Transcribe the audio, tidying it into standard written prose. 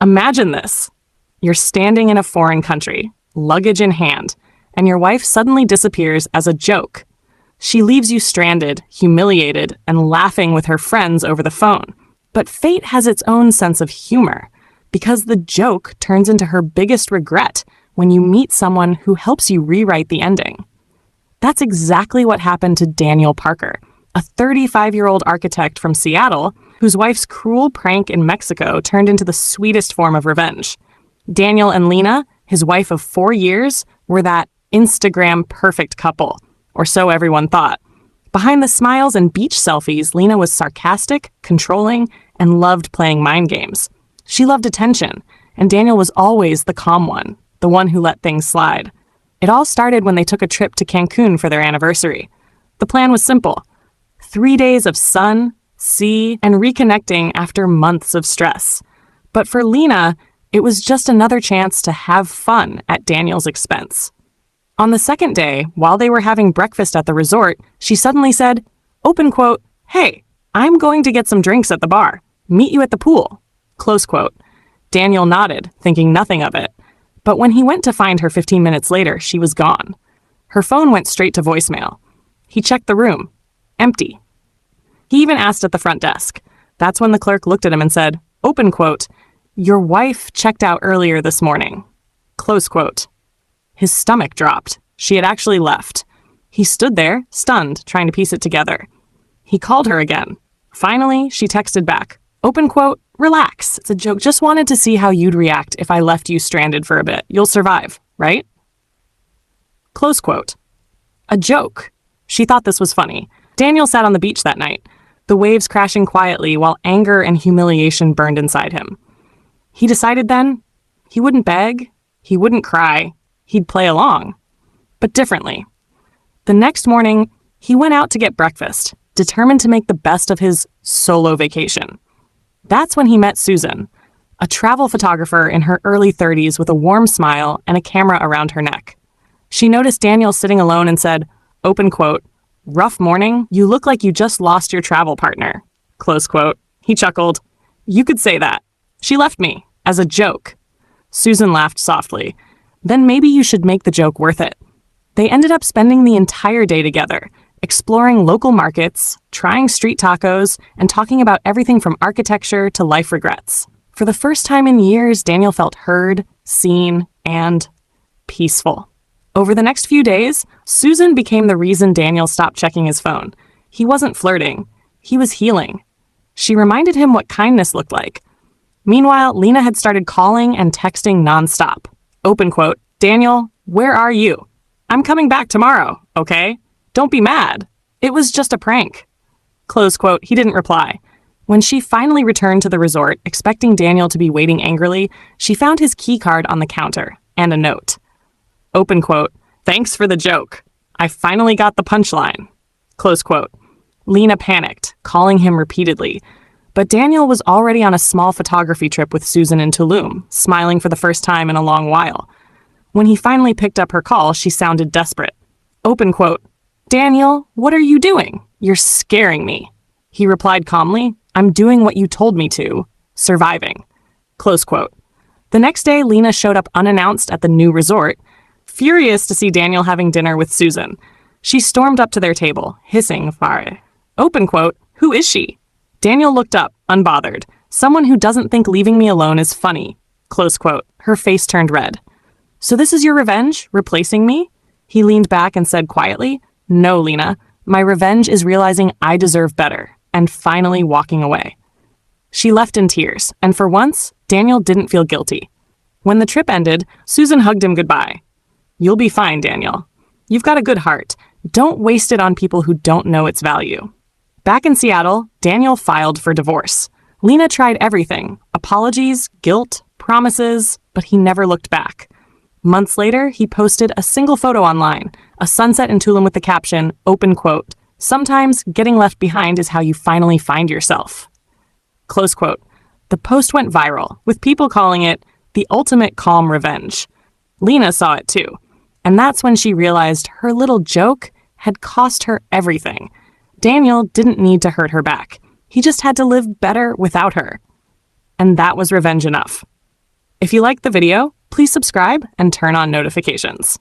Imagine this. You're standing in a foreign country, luggage in hand, and your wife suddenly disappears as a joke. She leaves you stranded, humiliated, and laughing with her friends over the phone. But fate has its own sense of humor, because the joke turns into her biggest regret when you meet someone who helps you rewrite the ending. That's exactly what happened to Daniel Parker, a 35-year-old architect from Seattle whose wife's cruel prank in Mexico turned into the sweetest form of revenge. Daniel and Lena, his wife of 4 years, were that Instagram perfect couple, or so everyone thought. Behind the smiles and beach selfies, Lena was sarcastic, controlling, and loved playing mind games. She loved attention, and Daniel was always the calm one, the one who let things slide. It all started when they took a trip to Cancun for their anniversary. The plan was simple: 3 days of sun, sea, and reconnecting after months of stress. But for Lena, it was just another chance to have fun at Daniel's expense. On the second day, while they were having breakfast at the resort, she suddenly said, open quote, "Hey, I'm going to get some drinks at the bar. Meet you at the pool." Close quote. Daniel nodded, thinking nothing of it. But when he went to find her 15 minutes later, she was gone. Her phone went straight to voicemail. He checked the room. Empty. He even asked at the front desk. That's when the clerk looked at him and said, open quote, "Your wife checked out earlier this morning." Close quote. His stomach dropped. She had actually left. He stood there, stunned, trying to piece it together. He called her again. Finally, she texted back, open quote, "Relax, it's a joke. Just wanted to see how you'd react if I left you stranded for a bit. You'll survive, right?" Close quote. A joke. She thought this was funny. Daniel sat on the beach that night, the waves crashing quietly while anger and humiliation burned inside him. He decided then he wouldn't beg, he wouldn't cry, he'd play along, but differently. The next morning, he went out to get breakfast, determined to make the best of his solo vacation. That's when he met Susan, a travel photographer in her early 30s with a warm smile and a camera around her neck. She noticed Daniel sitting alone and said, open quote, "Rough morning, you look like you just lost your travel partner." Close quote. He chuckled. "You could say that. She left me, as a joke." Susan laughed softly. "Then maybe you should make the joke worth it." They ended up spending the entire day together, exploring local markets, trying street tacos, and talking about everything from architecture to life regrets. For the first time in years, Daniel felt heard, seen, and peaceful. Over the next few days, Susan became the reason Daniel stopped checking his phone. He wasn't flirting. He was healing. She reminded him what kindness looked like. Meanwhile, Lena had started calling and texting nonstop. Open quote, "Daniel, where are you? I'm coming back tomorrow, okay? Don't be mad. It was just a prank." Close quote. He didn't reply. When she finally returned to the resort, expecting Daniel to be waiting angrily, she found his key card on the counter and a note. Open quote, "Thanks for the joke. I finally got the punchline." Close quote. Lena panicked, calling him repeatedly. But Daniel was already on a small photography trip with Susan in Tulum, smiling for the first time in a long while. When he finally picked up her call, she sounded desperate. Open quote, "Daniel, what are you doing? You're scaring me." He replied calmly, "I'm doing what you told me to, surviving." Close quote. The next day, Lena showed up unannounced at the new resort, furious to see Daniel having dinner with Susan. She stormed up to their table, hissing fire. Open quote, "Who is she?" Daniel looked up, unbothered. "Someone who doesn't think leaving me alone is funny." Close quote. Her face turned red. "So this is your revenge, replacing me?" He leaned back and said quietly, "No, Lena. My revenge is realizing I deserve better, and finally walking away." She left in tears, and for once, Daniel didn't feel guilty. When the trip ended, Susan hugged him goodbye. "You'll be fine, Daniel. You've got a good heart. Don't waste it on people who don't know its value." Back in Seattle, Daniel filed for divorce. Lena tried everything: apologies, guilt, promises, but he never looked back. Months later, he posted a single photo online, a sunset in Tulum with the caption, open quote, "Sometimes getting left behind is how you finally find yourself." Close quote. The post went viral, with people calling it the ultimate calm revenge. Lena saw it too, and that's when she realized her little joke had cost her everything. Daniel didn't need to hurt her back. He just had to live better without her. And that was revenge enough. If you liked the video, please subscribe and turn on notifications.